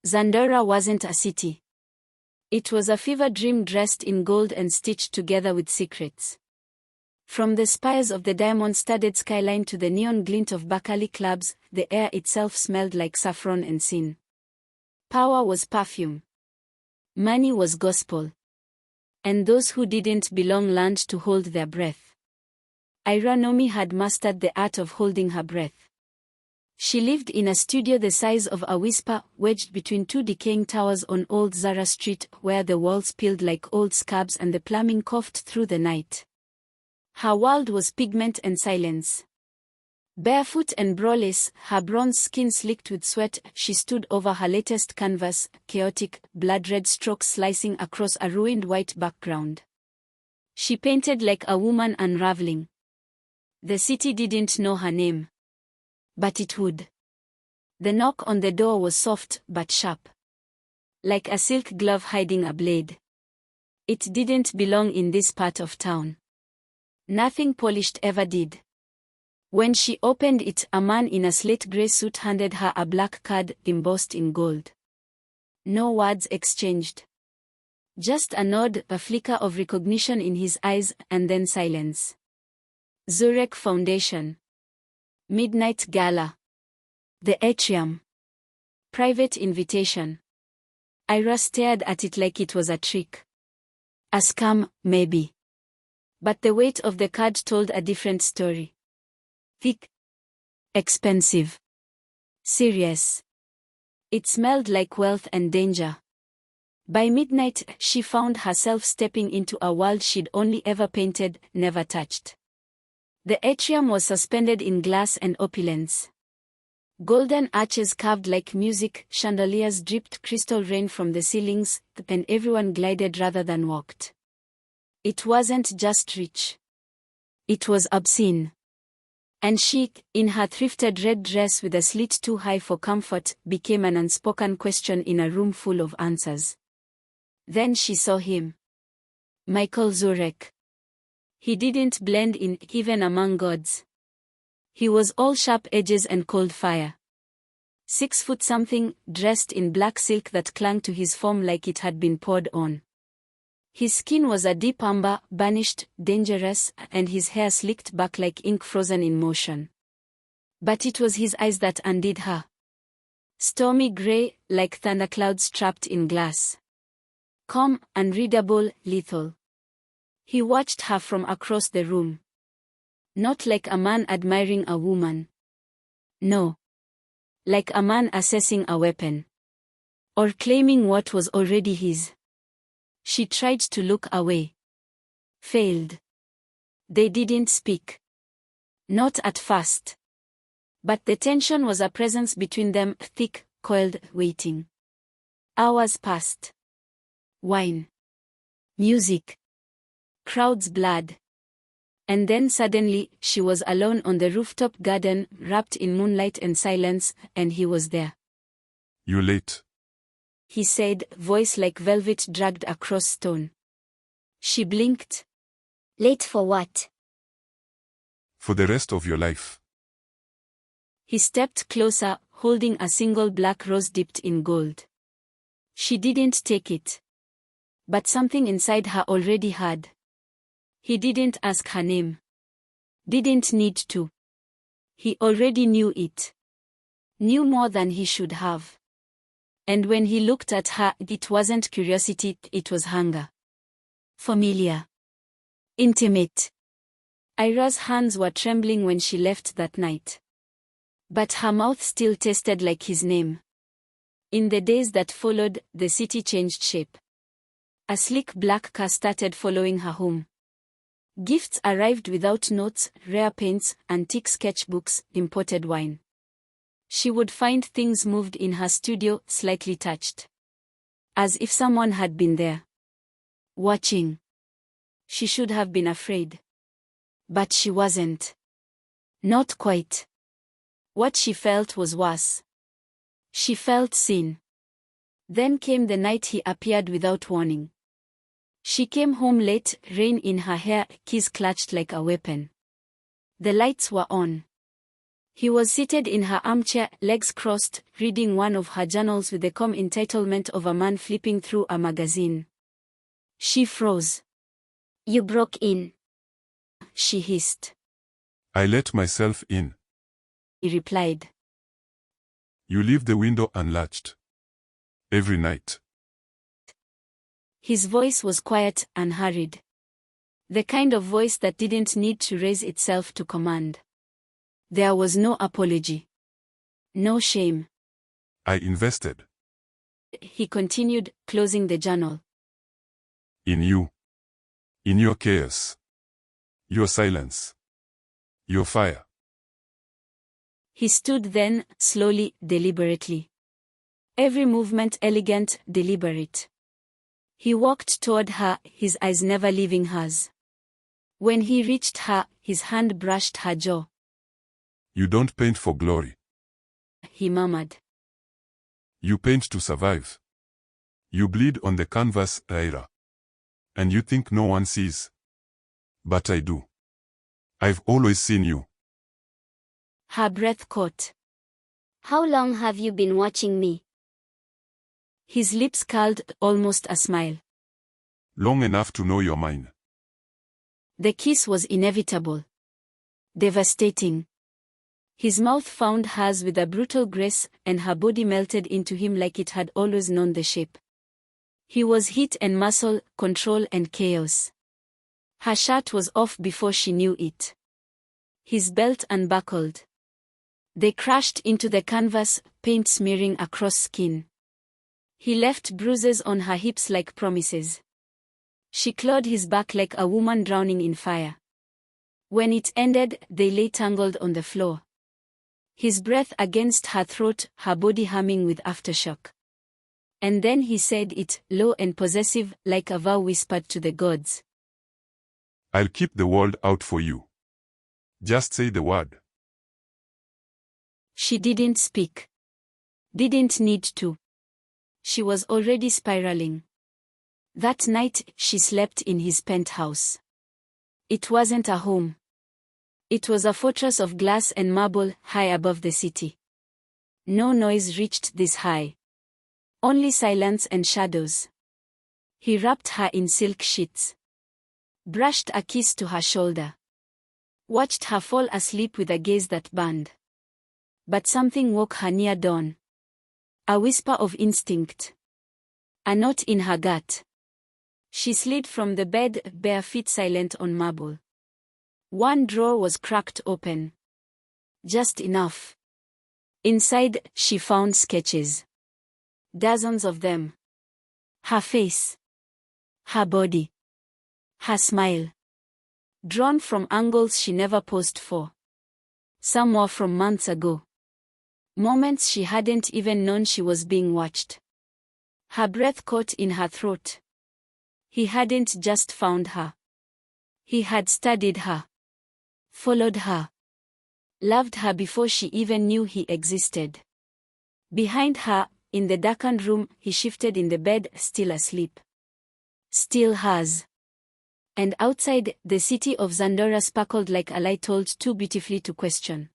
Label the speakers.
Speaker 1: Zandora wasn't a city. It was a fever dream dressed in gold and stitched together with secrets. From the spires of the diamond-studded skyline to the neon glint of Baccali clubs, the air itself smelled like saffron and sin. Power was perfume. Money was gospel. And those who didn't belong learned to hold their breath. Ayra Nomi had mastered the art of holding her breath. She lived in a studio the size of a whisper, wedged between two decaying towers on Old Zara Street, where the walls peeled like old scabs and the plumbing coughed through the night. Her world was pigment and silence. Barefoot and braless, her bronze skin slicked with sweat, she stood over her latest canvas, chaotic, blood-red strokes slicing across a ruined white background. She painted like a woman unraveling. The city didn't know her name. But it would. The knock on the door was soft but sharp. Like a silk glove hiding a blade. It didn't belong in this part of town. Nothing polished ever did. When she opened it, a man in a slate grey suit handed her a black card embossed in gold. No words exchanged. Just a nod, a flicker of recognition in his eyes, and then silence. Zurek Foundation. Midnight Gala. The Atrium. Private invitation. Ayra stared at it like it was a trick. A scam, maybe. But the weight of the card told a different story. Thick. Expensive. Serious. It smelled like wealth and danger. By midnight, she found herself stepping into a world she'd only ever painted, never touched. The atrium was suspended in glass and opulence. Golden arches carved like music, chandeliers dripped crystal rain from the ceilings, and everyone glided rather than walked. It wasn't just rich. It was obscene. And she, in her thrifted red dress with a slit too high for comfort, became an unspoken question in a room full of answers. Then she saw him. Mikael Zurek. He didn't blend in, even among gods. He was all sharp edges and cold fire. 6 foot something, dressed in black silk that clung to his form like it had been poured on. His skin was a deep amber, burnished, dangerous, and his hair slicked back like ink frozen in motion. But it was his eyes that undid her. Stormy grey, like thunderclouds trapped in glass. Calm, unreadable, lethal. He watched her from across the room. Not like a man admiring a woman. No. Like a man assessing a weapon. Or claiming what was already his. She tried to look away. Failed. They didn't speak. Not at first. But the tension was a presence between them, thick, coiled, waiting. Hours passed. Wine. Music. Crowds' blood. And then suddenly, she was alone on the rooftop garden, wrapped in moonlight and silence, and he was there.
Speaker 2: "You're late,"
Speaker 1: he said, voice like velvet dragged across stone. She blinked.
Speaker 3: Late for what?
Speaker 2: "For the rest of your life."
Speaker 1: He stepped closer, holding a single black rose dipped in gold. She didn't take it. But something inside her already had. He didn't ask her name. Didn't need to. He already knew it. Knew more than he should have. And when he looked at her, it wasn't curiosity, it was hunger. Familiar. Intimate. Ayra's hands were trembling when she left that night. But her mouth still tasted like his name. In the days that followed, the city changed shape. A sleek black car started following her home. Gifts arrived without notes, rare paints, antique sketchbooks, imported wine. She would find things moved in her studio, slightly touched. As if someone had been there. Watching. She should have been afraid. But she wasn't. Not quite. What she felt was worse. She felt seen. Then came the night he appeared without warning. She came home late, rain in her hair, keys clutched like a weapon. The lights were on. He was seated in her armchair, legs crossed, reading one of her journals with the calm entitlement of a man flipping through a magazine. She froze.
Speaker 3: You broke in.
Speaker 1: She hissed.
Speaker 2: I let myself in.
Speaker 1: He replied.
Speaker 2: You leave the window unlatched. Every night.
Speaker 1: His voice was quiet, unhurried. The kind of voice that didn't need to raise itself to command. There was no apology. No shame.
Speaker 2: I invested.
Speaker 1: He continued, closing the journal.
Speaker 2: In you. In your chaos. Your silence. Your fire.
Speaker 1: He stood then, slowly, deliberately. Every movement elegant, deliberate. He walked toward her, his eyes never leaving hers. When he reached her, his hand brushed her jaw.
Speaker 2: You don't paint for glory.
Speaker 1: He murmured.
Speaker 2: You paint to survive. You bleed on the canvas, Ayra. And you think no one sees. But I do. I've always seen you.
Speaker 1: Her breath caught.
Speaker 3: How long have you been watching me?
Speaker 1: His lips curled, almost a smile.
Speaker 2: Long enough to know you're mine.
Speaker 1: The kiss was inevitable. Devastating. His mouth found hers with a brutal grace, and her body melted into him like it had always known the shape. He was heat and muscle, control and chaos. Her shirt was off before she knew it. His belt unbuckled. They crashed into the canvas, paint smearing across skin. He left bruises on her hips like promises. She clawed his back like a woman drowning in fire. When it ended, they lay tangled on the floor. His breath against her throat, her body humming with aftershock. And then he said it, low and possessive, like a vow whispered to the gods.
Speaker 2: I'll keep the world out for you. Just say the word.
Speaker 1: She didn't speak. Didn't need to. She was already spiraling. That night, she slept in his penthouse. It wasn't a home. It was a fortress of glass and marble, high above the city. No noise reached this high. Only silence and shadows. He wrapped her in silk sheets. Brushed a kiss to her shoulder. Watched her fall asleep with a gaze that burned. But something woke her near dawn. A whisper of instinct. A knot in her gut. She slid from the bed, bare feet silent on marble. One drawer was cracked open. Just enough. Inside, she found sketches. Dozens of them. Her face. Her body. Her smile. Drawn from angles she never posed for. Some were from months ago. Moments she hadn't even known she was being watched. Her breath caught in her throat. He hadn't just found her. He had studied her. Followed her. Loved her before she even knew he existed. Behind her, in the darkened room, he shifted in the bed, still asleep. Still hers. And outside, the city of Zandora sparkled like a light told too beautifully to question.